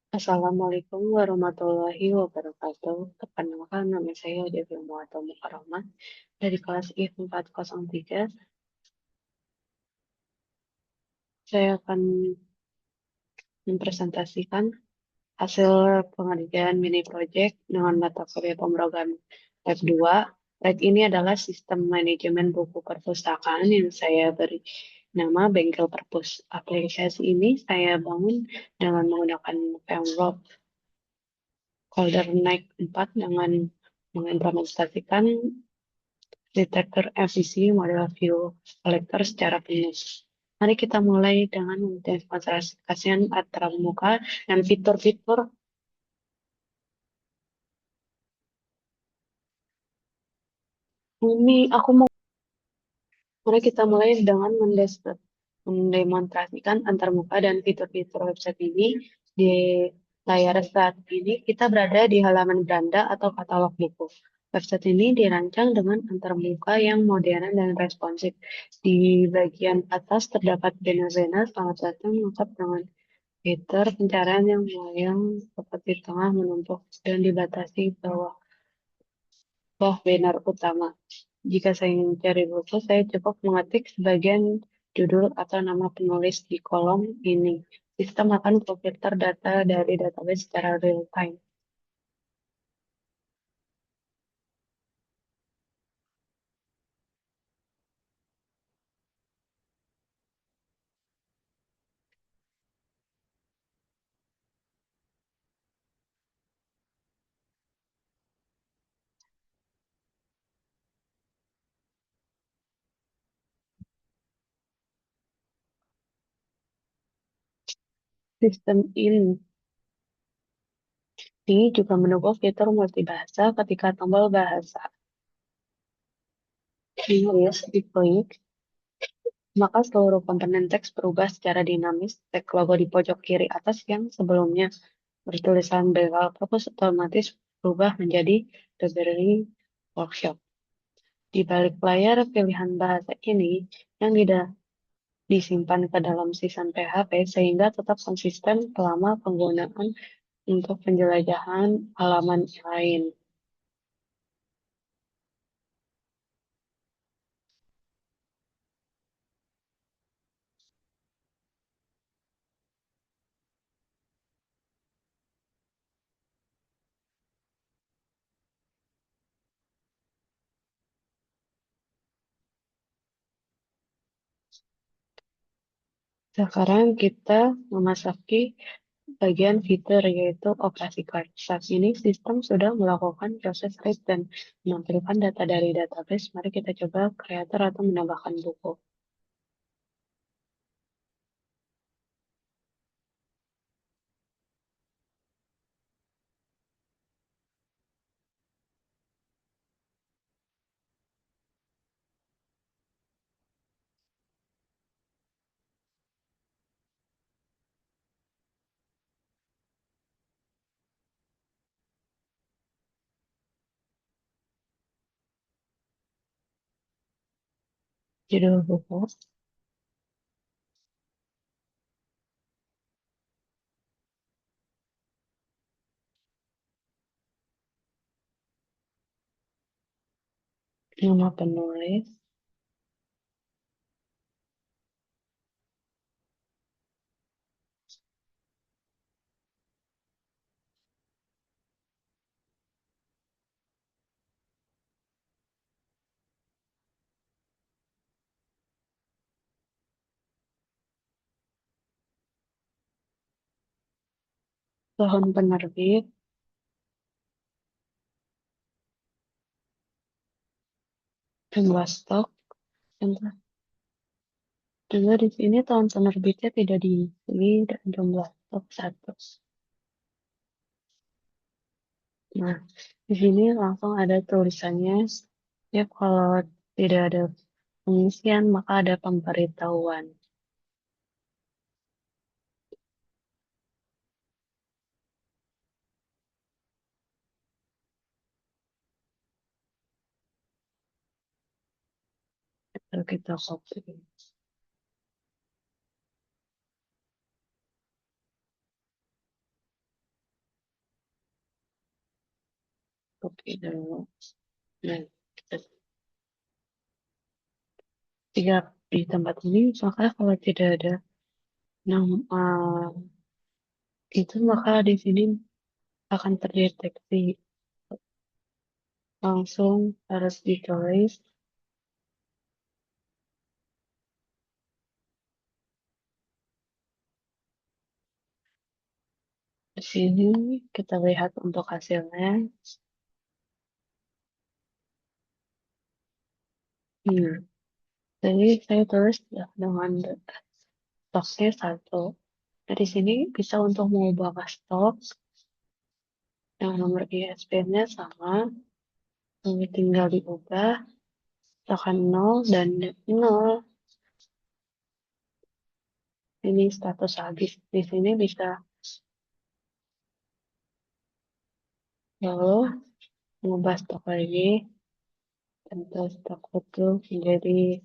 Assalamualaikum warahmatullahi wabarakatuh. Perkenalkan, nama saya Devi Muato Mukarramah dari kelas I 403. Saya akan mempresentasikan hasil pengerjaan mini project dengan mata kuliah pemrograman Lab 2. Lab ini adalah sistem manajemen buku perpustakaan yang saya beri nama Bengkel Perpus. Aplikasi ini saya bangun dengan menggunakan Framework Folder Naik 4 dengan mengimplementasikan detektor FCC model view collector secara penuh. Mari kita mulai dengan mendemonstrasikan antara muka dan fitur-fitur ini. Mari kita mulai dengan mendemonstrasikan antarmuka dan fitur-fitur website ini di layar saat ini. Kita berada di halaman beranda atau katalog buku. Website ini dirancang dengan antarmuka yang modern dan responsif. Di bagian atas terdapat banner-banner selamat datang lengkap dengan fitur pencarian yang melayang seperti tengah menumpuk dan dibatasi bawah banner utama. Jika saya ingin mencari buku, saya cukup mengetik sebagian judul atau nama penulis di kolom ini. Sistem akan memfilter data dari database secara real time. Sistem ini juga mendukung fitur multibahasa ketika tombol bahasa Inggris diklik, maka seluruh komponen teks berubah secara dinamis. Teks logo di pojok kiri atas yang sebelumnya bertulisan Bekal Perpus otomatis berubah menjadi Library Workshop. Di balik layar pilihan bahasa ini yang tidak disimpan ke dalam sistem PHP sehingga tetap konsisten selama penggunaan untuk penjelajahan halaman lain. Sekarang kita memasuki bagian fitur yaitu operasi card. Saat ini sistem sudah melakukan proses read dan menampilkan data dari database. Mari kita coba creator atau menambahkan buku. Judul buku, nama penulis, tahun penerbit, jumlah stok, dan juga di sini tahun penerbitnya tidak diisi dan jumlah stok satu. Nah, di sini langsung ada tulisannya. Ya, kalau tidak ada pengisian, maka ada pemberitahuan. Kalau kita copy. Oke dulu. Nah, jika di tempat ini, maka kalau tidak ada nama itu, maka di sini akan terdeteksi langsung harus ditulis di sini. Kita lihat untuk hasilnya. Hmm. Jadi saya tulis ya dengan stoknya satu. Dari sini bisa untuk mengubah stok yang nomor ISBN-nya sama, ini tinggal diubah, tekan 0 dan 0. Ini status habis. Di sini bisa lalu mengubah stok lagi, tentu stok itu menjadi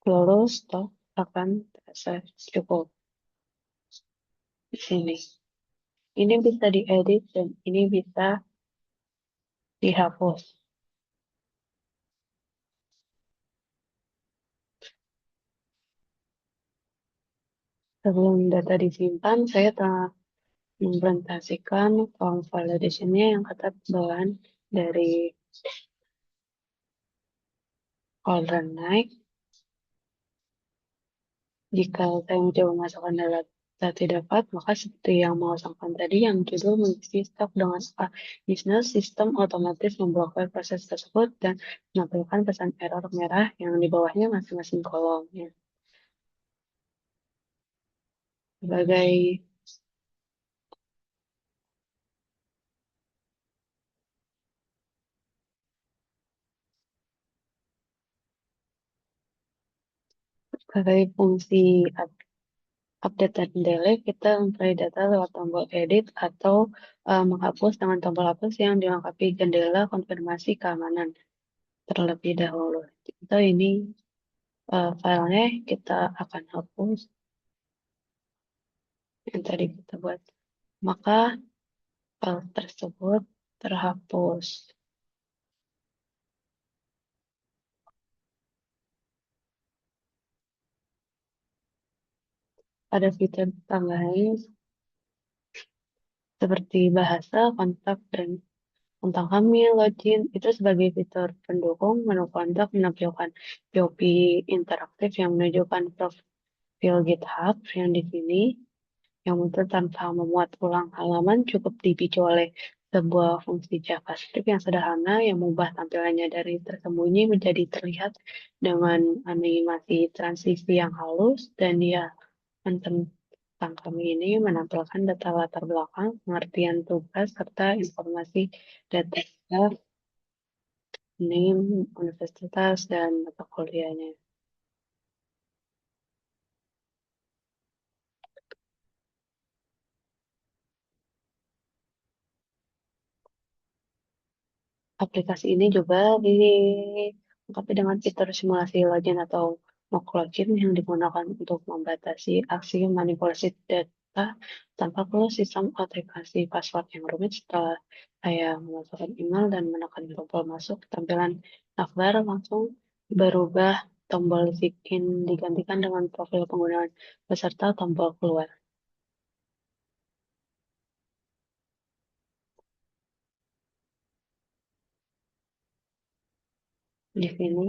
lalu stok akan terasa cukup di sini. Ini bisa diedit dan ini bisa dihapus. Sebelum data disimpan, saya telah mengimplementasikan form validation-nya yang kata bawahan dari folder naik. Jika saya mencoba masukkan data tidak dapat, maka seperti yang mau sampaikan tadi, yang judul mengisi stok dengan A. Business System otomatis memblokir proses tersebut dan menampilkan pesan error merah yang di bawahnya masing-masing kolomnya. Sebagai sebagai fungsi update dan delete, kita memperoleh data lewat tombol edit atau menghapus dengan tombol hapus yang dilengkapi jendela konfirmasi keamanan terlebih dahulu. Atau ini filenya kita akan hapus yang tadi kita buat. Maka file tersebut terhapus. Ada fitur tambahan seperti bahasa, kontak, dan tentang kami, login, itu sebagai fitur pendukung menu kontak menampilkan POP interaktif yang menunjukkan profil GitHub yang di sini, yang muncul tanpa memuat ulang halaman, cukup dipicu oleh sebuah fungsi JavaScript yang sederhana yang mengubah tampilannya dari tersembunyi menjadi terlihat dengan animasi transisi yang halus, dan dia tentang kami ini menampilkan data latar belakang, pengertian tugas, serta informasi data name, universitas, dan mata kuliahnya. Aplikasi ini juga dilengkapi dengan fitur simulasi login atau mock login yang digunakan untuk membatasi aksi manipulasi data tanpa perlu sistem autentikasi password yang rumit. Setelah saya memasukkan email dan menekan tombol masuk, tampilan navbar langsung berubah. Tombol sign digantikan dengan profil pengguna beserta tombol keluar. Di sini,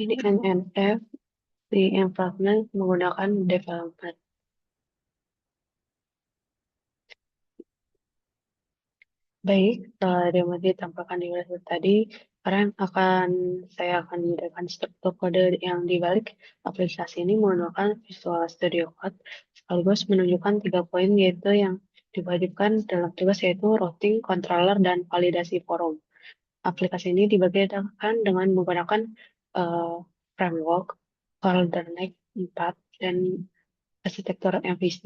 ini NNF di improvement menggunakan development. Baik, setelah demo ditampilkan di website tadi, sekarang saya akan memberikan struktur kode yang dibalik aplikasi ini menggunakan Visual Studio Code, sekaligus menunjukkan 3 poin yaitu yang diwajibkan dalam tugas yaitu routing, controller, dan validasi forum. Aplikasi ini dibedakan dengan menggunakan eh, framework Coordinate 4 dan arsitektur MVC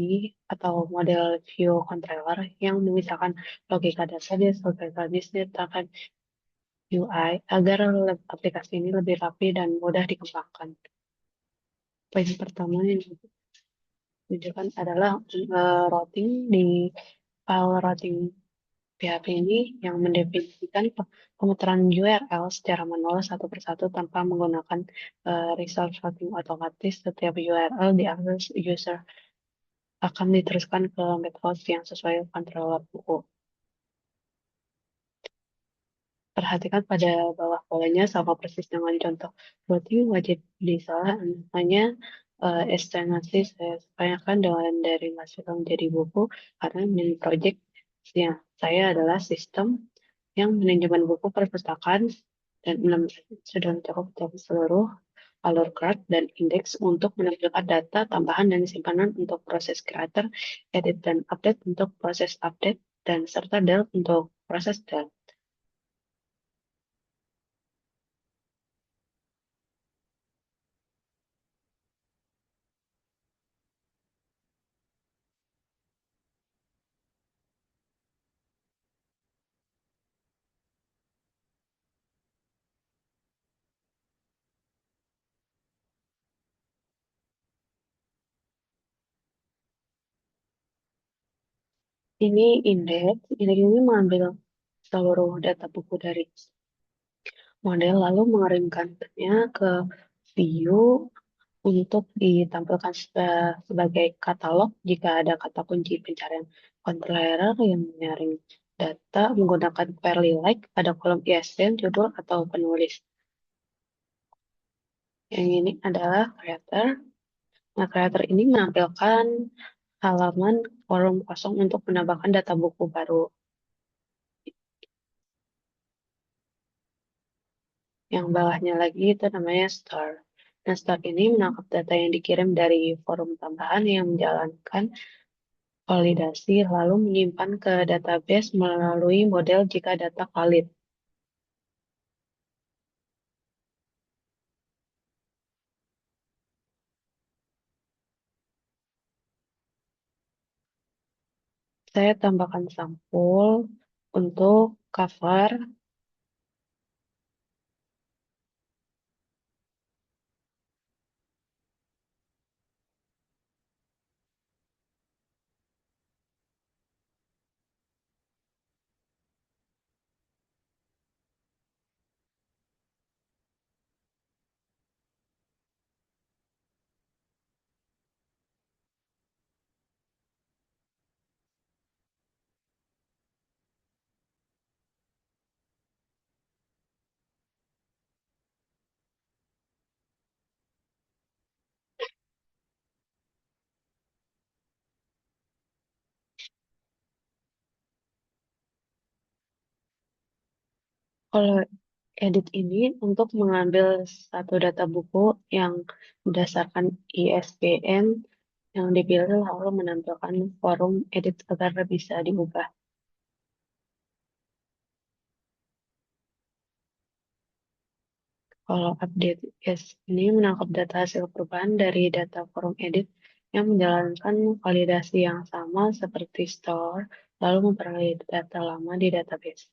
atau model view controller yang memisahkan logika dasar dan logika bisnis akan UI agar aplikasi ini lebih rapi dan mudah dikembangkan. Poin pertama yang ditunjukkan adalah routing di file routing PHP ini yang mendefinisikan pemutaran URL secara manual satu persatu tanpa menggunakan resource routing otomatis. Setiap URL diakses user akan diteruskan ke metode yang sesuai controller buku. Perhatikan pada bawah polanya sama persis dengan contoh routing wajib disalah hanya estimasi saya sebanyakan dengan dari masukan menjadi buku karena mini project saya adalah sistem yang manajemen buku perpustakaan dan sudah mencakup seluruh alur chart dan indeks untuk menampilkan data tambahan dan simpanan untuk proses creator, edit dan update untuk proses update dan serta delete untuk proses delete. Indeks ini mengambil seluruh data buku dari model lalu mengirimkannya ke view untuk ditampilkan sebagai katalog jika ada kata kunci pencarian controller yang menyaring data menggunakan query like pada kolom ISBN, judul, atau penulis. Yang ini adalah creator. Nah, creator ini menampilkan halaman forum kosong untuk menambahkan data buku baru. Yang bawahnya lagi itu namanya store. Nah, store ini menangkap data yang dikirim dari forum tambahan yang menjalankan validasi lalu menyimpan ke database melalui model jika data valid. Saya tambahkan sampul untuk cover. Kalau edit ini untuk mengambil satu data buku yang berdasarkan ISBN yang dipilih lalu menampilkan forum edit agar bisa diubah. Kalau update yes, ini menangkap data hasil perubahan dari data forum edit yang menjalankan validasi yang sama seperti store, lalu memperoleh data lama di database.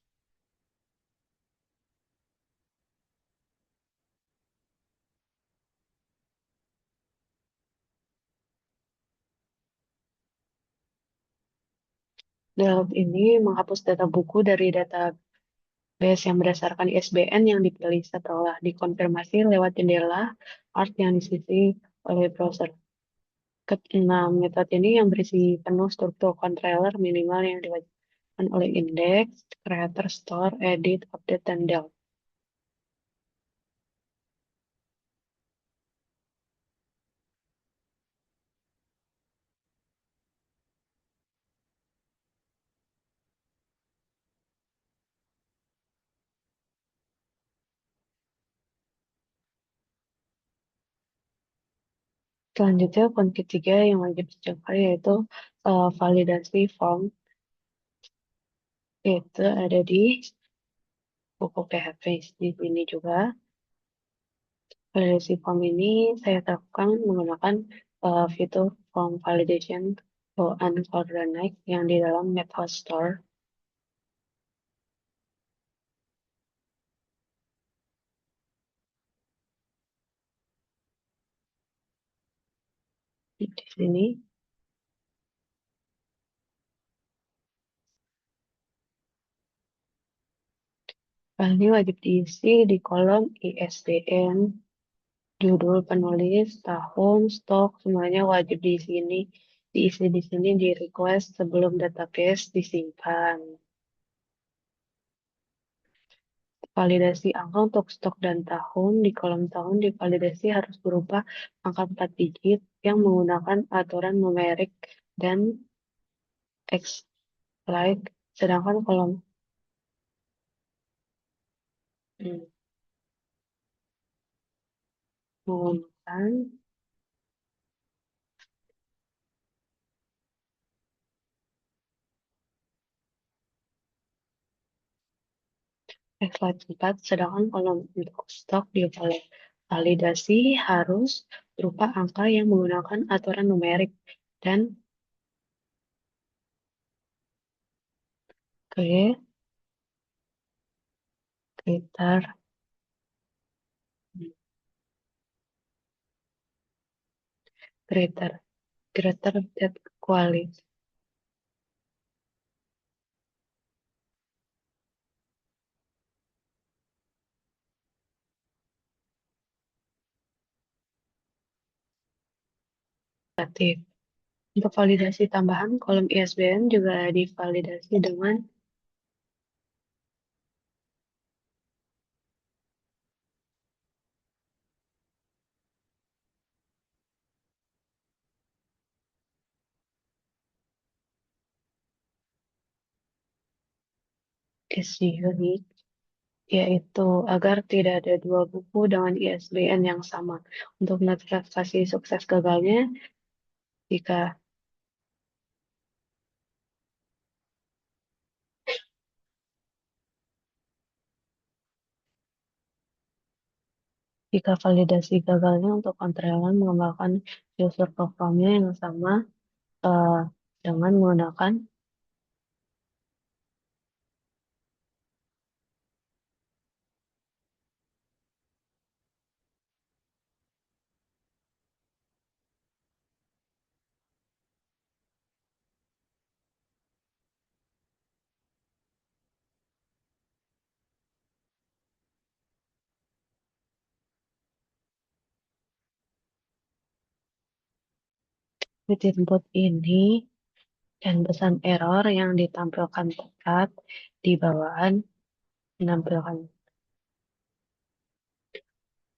Delete ini menghapus data buku dari database yang berdasarkan ISBN yang dipilih setelah dikonfirmasi lewat jendela art yang disisi oleh browser. Keenam, metode ini yang berisi penuh struktur controller minimal yang diwajibkan oleh index, creator, store, edit, update, dan delete. Selanjutnya, poin ketiga yang wajib dicapai yaitu validasi form. Itu ada di buku PHP di sini juga. Validasi form ini saya lakukan menggunakan fitur form validation atau uncoordinate yang di dalam Methods Store. Di sini, ini wajib diisi di kolom ISBN, judul penulis, tahun, stok, semuanya wajib di sini. Diisi di sini di request sebelum database disimpan. Validasi angka untuk stok dan tahun di kolom tahun divalidasi harus berupa angka 4 digit yang menggunakan aturan numerik dan X like, sedangkan kolom hmm, menggunakan X like 4, sedangkan kolom untuk stok divalidasi harus berupa angka yang menggunakan aturan numerik dan greater greater greater that qualitatif. Untuk validasi tambahan, kolom ISBN juga divalidasi dengan isi unik, yaitu agar tidak ada dua buku dengan ISBN yang sama. Untuk notifikasi sukses gagalnya, jika jika validasi gagalnya untuk kontainer mengembangkan user profile yang sama eh, dengan menggunakan with input ini dan pesan error yang ditampilkan tepat di bawahan menampilkan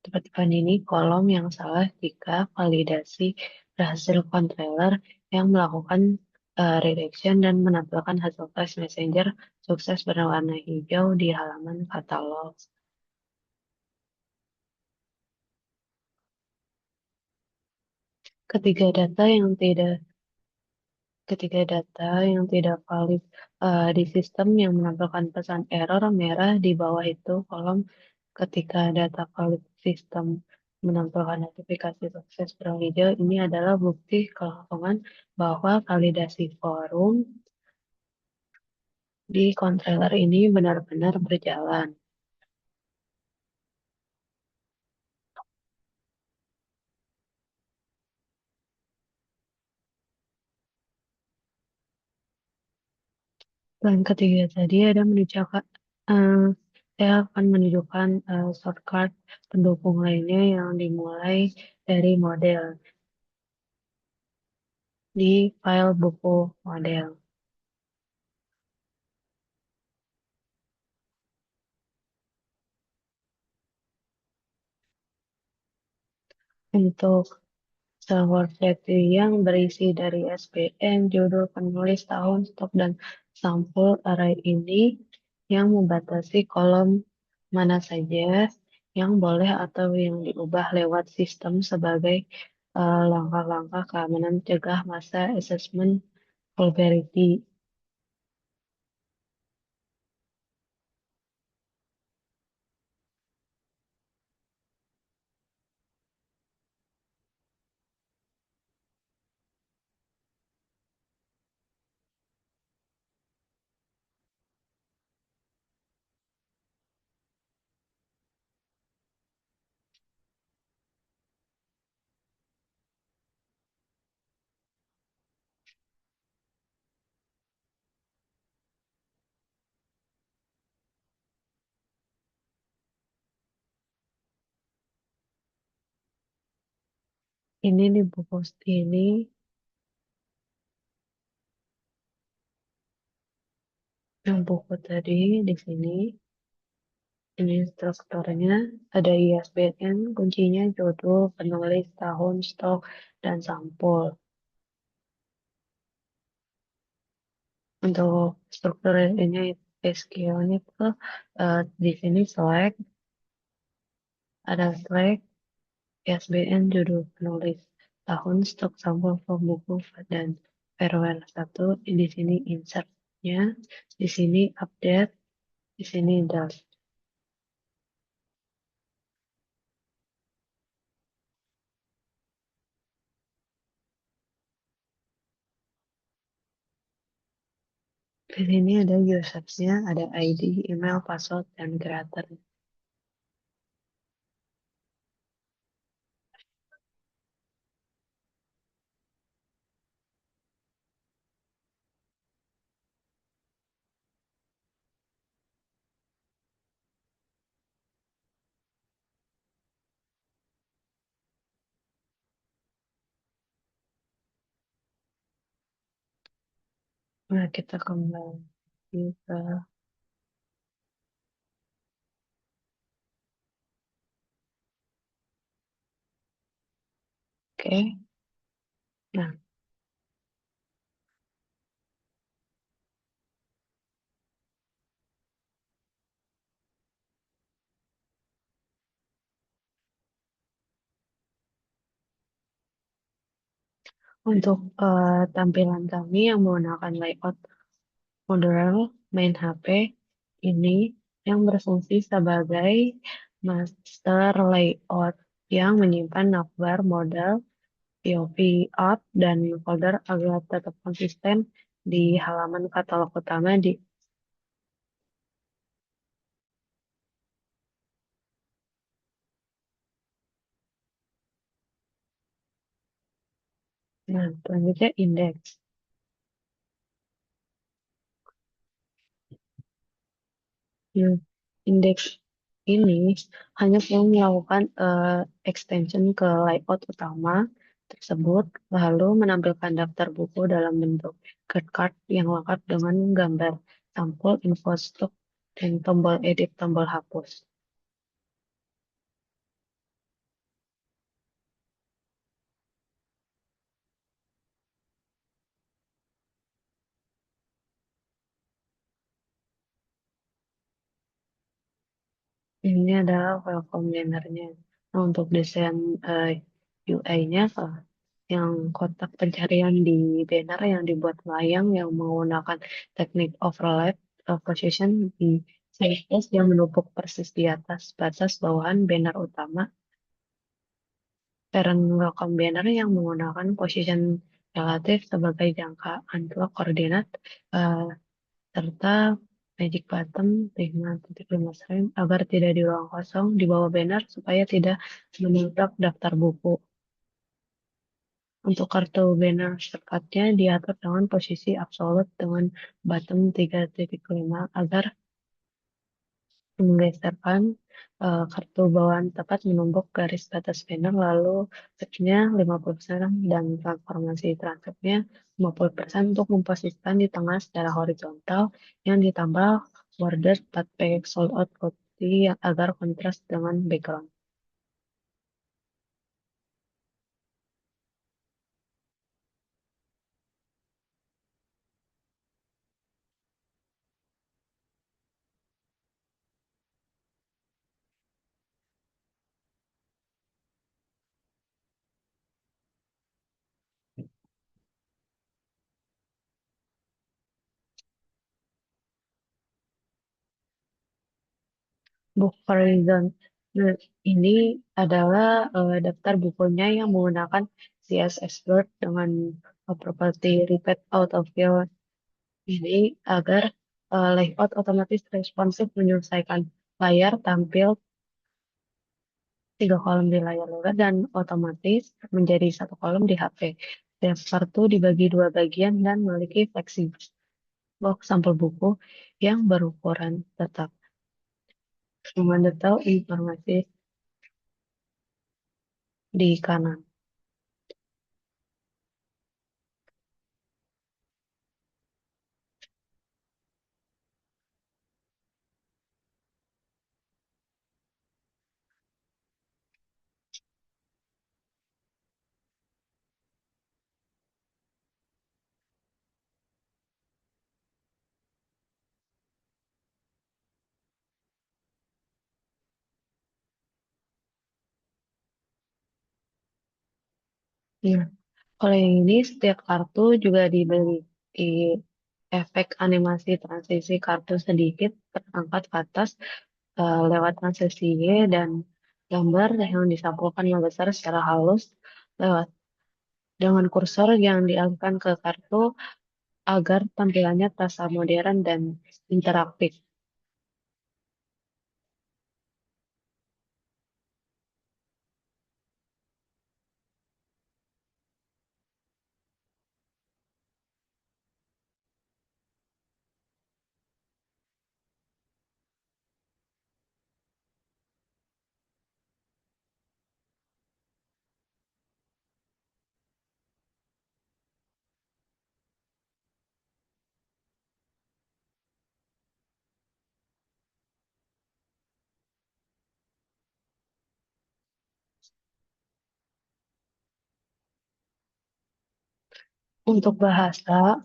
tepat ini kolom yang salah jika validasi berhasil controller yang melakukan redaction dan menampilkan hasil tes messenger sukses berwarna hijau di halaman katalog. Ketiga data yang tidak Ketiga data yang tidak valid di sistem yang menampilkan pesan error merah di bawah itu kolom ketika data valid sistem menampilkan notifikasi sukses berhijau, ini adalah bukti kelangsungan bahwa validasi forum di controller ini benar-benar berjalan. Dan ketiga tadi ada menunjukkan eh, saya akan menunjukkan shortcut pendukung lainnya yang dimulai dari model di file buku model. Untuk server Jetty yang berisi dari SBN, judul penulis, tahun, stok, dan sampul array ini yang membatasi kolom mana saja yang boleh atau yang diubah lewat sistem sebagai langkah-langkah keamanan cegah masa assessment vulgarity. Ini di buku ini, yang buku tadi di sini, ini strukturnya ada ISBN, kuncinya judul, penulis, tahun, stok, dan sampul. Untuk struktur ini SQL-nya tuh di sini select, ada select, ISBN, judul penulis, tahun, stok, sampul, form buku, dan farewell satu. Di sini insert-nya, di sini update, di sini draft. Di sini ada users-nya, ada ID, email, password, dan creator. Nah, kita kembali ke, oke. Nah, untuk tampilan kami yang menggunakan layout model main HP ini yang berfungsi sebagai master layout yang menyimpan navbar, model, POV, art, dan folder agar tetap konsisten di halaman katalog utama di. Nah, selanjutnya indeks. Hmm, Indeks ini hanya perlu melakukan extension ke layout utama tersebut, lalu menampilkan daftar buku dalam bentuk card card yang lengkap dengan gambar sampul, info stok, dan tombol edit, tombol hapus. Ini adalah welcome banner-nya. Nah, untuk desain UI-nya, yang kotak pencarian di banner yang dibuat melayang yang menggunakan teknik overlap position di CSS yang menumpuk persis di atas batas bawahan banner utama. Parent welcome banner yang menggunakan position relatif sebagai jangkaan blok koordinat eh, serta magic button 5.5 frame agar tidak di ruang kosong di bawah banner supaya tidak menabrak daftar buku. Untuk kartu banner shortcut-nya diatur dengan posisi absolut dengan bottom 3.5 agar menggeserkan kartu bawaan tepat menumpuk garis batas banner lalu pitch-nya 50% dan transformasi transeptnya 50% untuk memposisikan di tengah secara horizontal yang ditambah border 4 sold out putih agar kontras dengan background. Book Horizon. Nah, ini adalah daftar bukunya yang menggunakan CSS Word dengan properti repeat out of your ini agar layout otomatis responsif menyelesaikan layar tampil tiga kolom di layar luar dan otomatis menjadi satu kolom di HP. Setiap kartu dibagi dua bagian dan memiliki fleksibel box sampel buku yang berukuran tetap. Semua detail informasi di kanan. Ya, kalau yang ini setiap kartu juga diberi efek animasi transisi kartu sedikit terangkat ke atas lewat transisi Y dan gambar yang disampulkan membesar secara halus lewat dengan kursor yang dialihkan ke kartu agar tampilannya terasa modern dan interaktif. Untuk bahasa,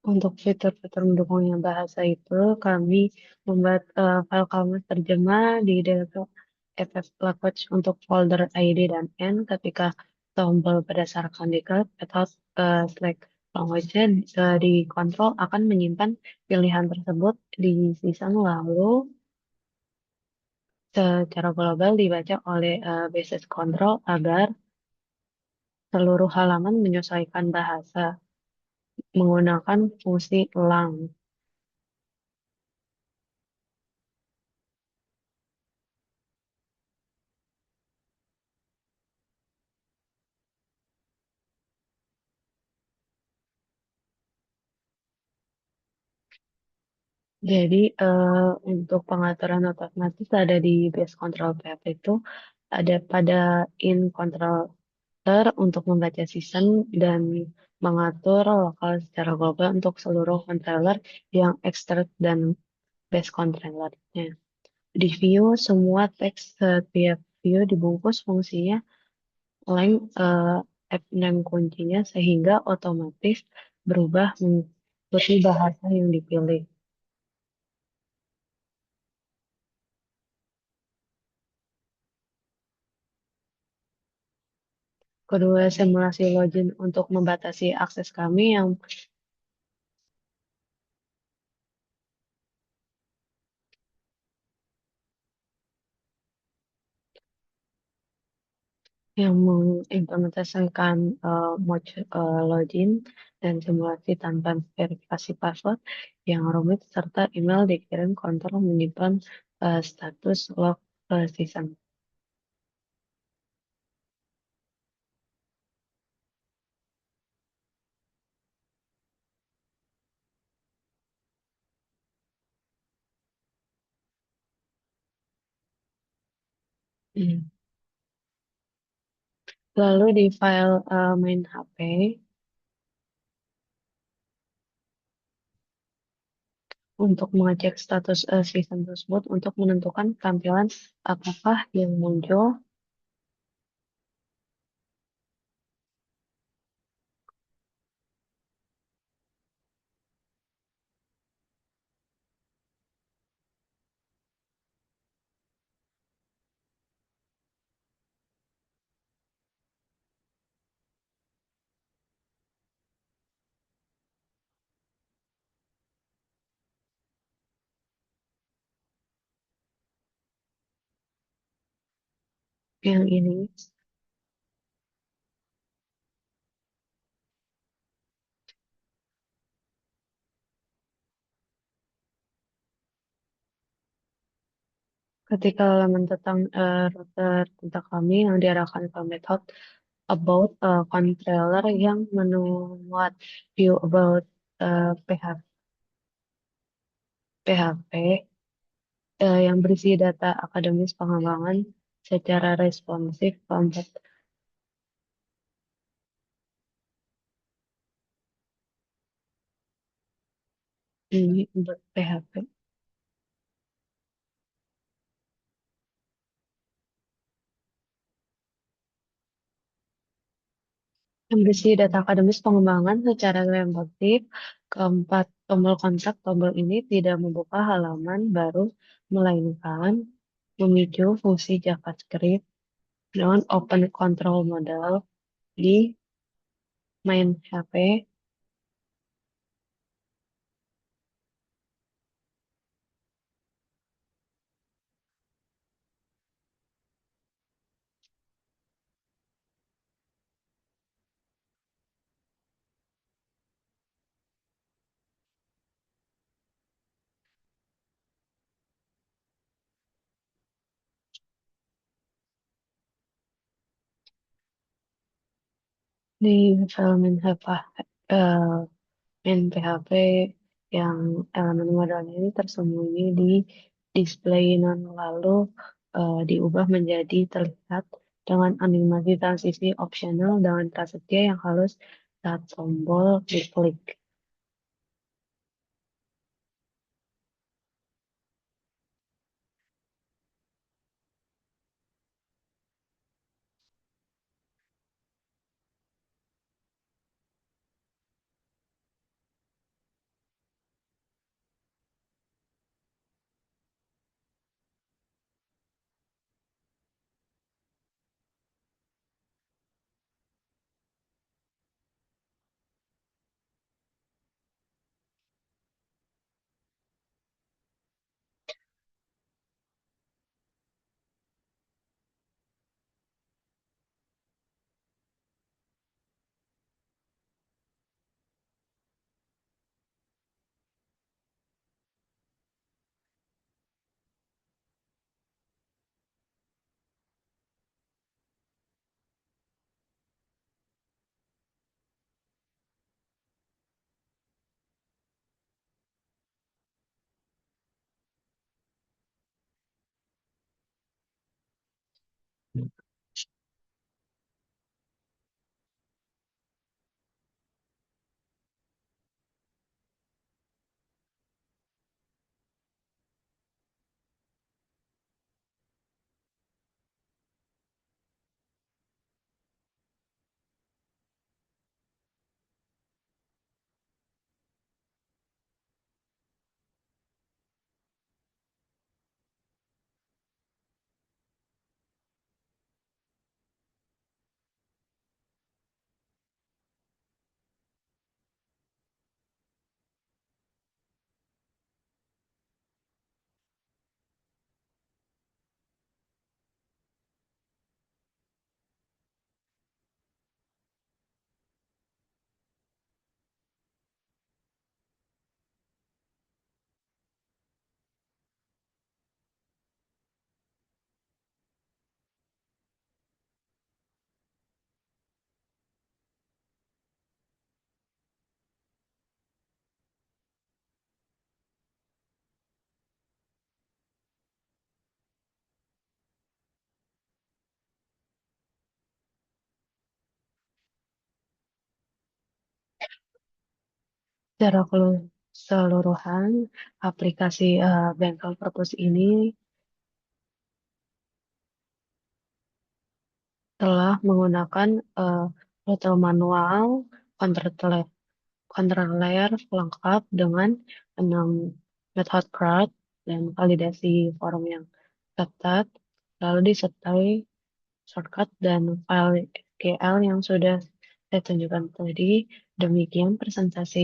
untuk fitur-fitur mendukungnya bahasa itu, kami membuat file kamus terjemah di Delta FF Language untuk folder ID dan N ketika tombol berdasarkan diklat atau select language dikontrol akan menyimpan pilihan tersebut di season lalu secara global dibaca oleh basis control agar seluruh halaman menyesuaikan bahasa menggunakan fungsi lang. Jadi untuk pengaturan otomatis ada di base control tab itu ada pada in controller untuk membaca season dan mengatur lokal secara global untuk seluruh controller yang extract dan base controllernya. Di view semua teks setiap view dibungkus fungsinya length F6 kuncinya sehingga otomatis berubah mengikuti bahasa yang dipilih. Kedua, simulasi login untuk membatasi akses kami yang mengimplementasikan mode login dan simulasi tanpa verifikasi password yang rumit serta email dikirim kontrol menyimpan status log season. Hmm. Lalu di file main HP untuk mengecek status season tersebut untuk menentukan tampilan apakah yang muncul. Yang ini, ketika halaman tentang router tentang kami yang diarahkan ke method about controller yang menuat view about PHP yang berisi data akademis pengembangan secara responsif keempat ini untuk PHP yang berisi data akademis pengembangan secara responsif keempat tombol kontak tombol ini tidak membuka halaman baru melainkan memicu fungsi JavaScript dengan open control model di main HP di file main HP, main PHP yang elemen modalnya ini tersembunyi di display non lalu diubah menjadi terlihat dengan animasi transisi opsional dengan prasetya yang halus saat tombol diklik. Secara keseluruhan, aplikasi Bengkel Purpose ini telah menggunakan eh, rute manual, controller controller lengkap dengan 6 method CRUD dan validasi form yang ketat, lalu disertai shortcut dan file SQL yang sudah saya tunjukkan tadi. Demikian presentasi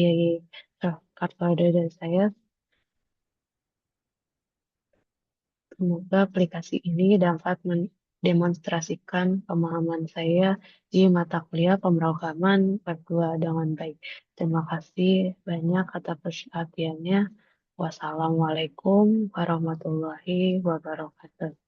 shortcut validasi dari saya. Semoga aplikasi ini dapat demonstrasikan pemahaman saya di mata kuliah pemrograman Web 2 dengan baik. Terima kasih banyak atas perhatiannya. Wassalamualaikum warahmatullahi wabarakatuh.